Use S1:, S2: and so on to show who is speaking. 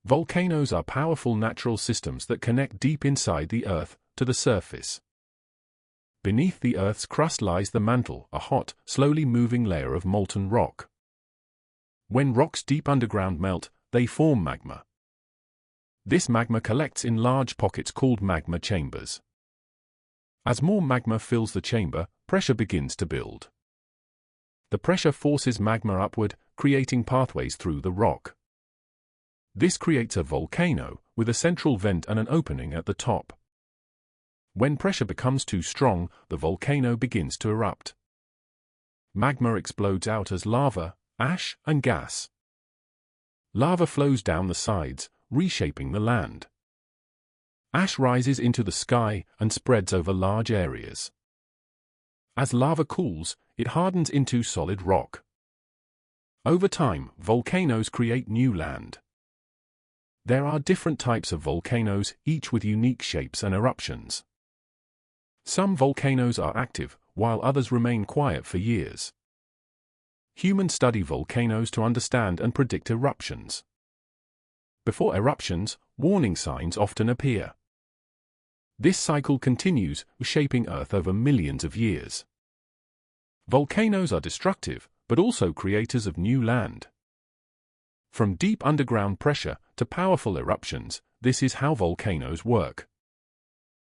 S1: Volcanoes are powerful natural systems that connect deep inside the Earth to the surface. Beneath the Earth's crust lies the mantle, a hot, slowly moving layer of molten rock. When rocks deep underground melt, they form magma. This magma collects in large pockets called magma chambers. As more magma fills the chamber, pressure begins to build. The pressure forces magma upward, creating pathways through the rock. This creates a volcano, with a central vent and an opening at the top. When pressure becomes too strong, the volcano begins to erupt. Magma explodes out as lava, ash, and gas. Lava flows down the sides, reshaping the land. Ash rises into the sky and spreads over large areas. As lava cools, it hardens into solid rock. Over time, volcanoes create new land. There are different types of volcanoes, each with unique shapes and eruptions. Some volcanoes are active, while others remain quiet for years. Humans study volcanoes to understand and predict eruptions. Before eruptions, warning signs often appear. This cycle continues, shaping Earth over millions of years. Volcanoes are destructive, but also creators of new land. From deep underground pressure to powerful eruptions, this is how volcanoes work.